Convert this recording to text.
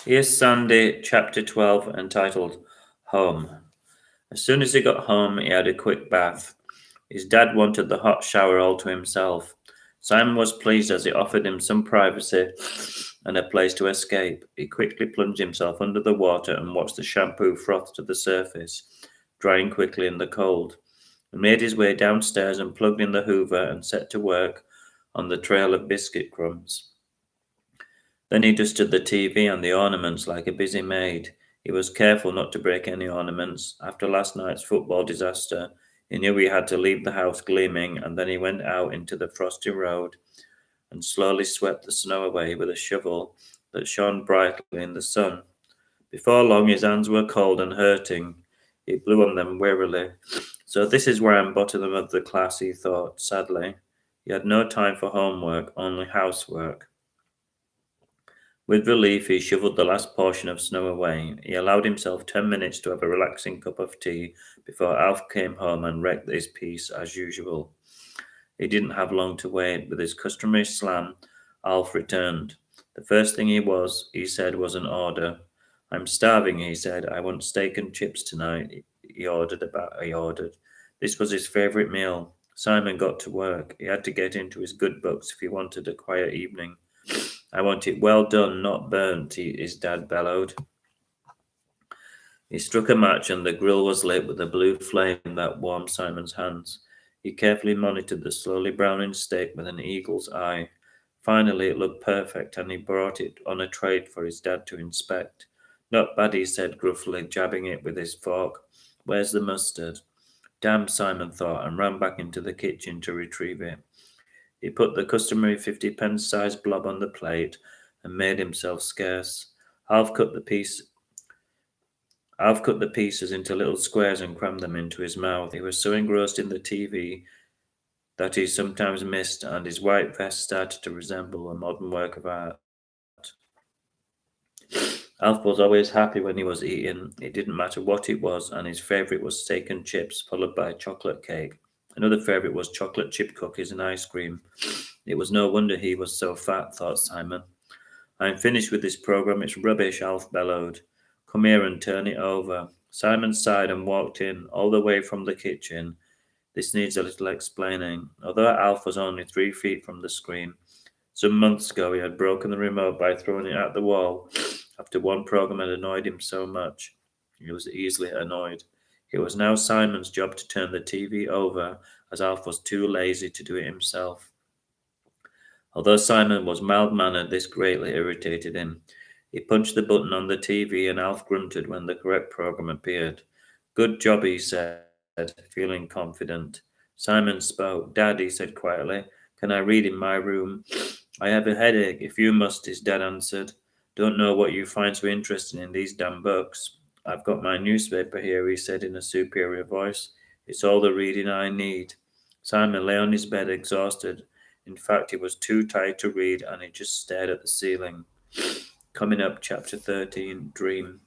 Here's Sunday, chapter 12, entitled Home. As soon as he got home, he had a quick bath. His dad wanted the hot shower all to himself. Simon was pleased as it offered him some privacy and a place to escape. He quickly plunged himself under the water and watched the shampoo froth to the surface, drying quickly in the cold. He made his way downstairs and plugged in the hoover and set to work on the trail of biscuit crumbs. Then he dusted the TV and the ornaments like a busy maid. He was careful not to break any ornaments. After last night's football disaster, he knew he had to leave the house gleaming, and then he went out into the frosty road and slowly swept the snow away with a shovel that shone brightly in the sun. Before long, his hands were cold and hurting. He blew on them wearily. So this is where I'm bottom of the class, he thought sadly. He had no time for homework, only housework. With relief, he shoveled the last portion of snow away. He allowed himself 10 minutes to have a relaxing cup of tea before Alf came home and wrecked his peace as usual. He didn't have long to wait. With his customary slam, Alf returned. The first thing he said, was an order. I'm starving, he said. I want steak and chips tonight. He ordered. This was his favourite meal. Simon got to work. He had to get into his good books if he wanted a quiet evening. I want it well done, not burnt, his dad bellowed. He struck a match and the grill was lit with a blue flame that warmed Simon's hands. He carefully monitored the slowly browning steak with an eagle's eye. Finally, it looked perfect and he brought it on a tray for his dad to inspect. Not bad, he said gruffly, jabbing it with his fork. Where's the mustard? Damn, Simon thought, and ran back into the kitchen to retrieve it. He put the customary 50-pence sized blob on the plate and made himself scarce. Alf cut the pieces into little squares and crammed them into his mouth. He was so engrossed in the TV that he sometimes missed, and his white vest started to resemble a modern work of art. Alf was always happy when he was eating. It didn't matter what it was, and his favourite was steak and chips, followed by chocolate cake. Another favourite was chocolate chip cookies and ice cream. It was no wonder he was so fat, thought Simon. I'm finished with this program. It's rubbish, Alf bellowed. Come here and turn it over. Simon sighed and walked in, all the way from the kitchen. This needs a little explaining. Although Alf was only 3 feet from the screen, some months ago he had broken the remote by throwing it at the wall after one program had annoyed him so much. He was easily annoyed. It was now Simon's job to turn the TV over, as Alf was too lazy to do it himself. Although Simon was mild-mannered, this greatly irritated him. He punched the button on the TV and Alf grunted when the correct program appeared. Good job, he said, feeling confident. Simon spoke. Dad, he said quietly, can I read in my room? I have a headache. If you must, his dad answered. Don't know what you find so interesting in these damn books. I've got my newspaper here, he said in a superior voice. It's all the reading I need. Simon lay on his bed exhausted. In fact, he was too tired to read and he just stared at the ceiling. Coming up, chapter 13, Dream.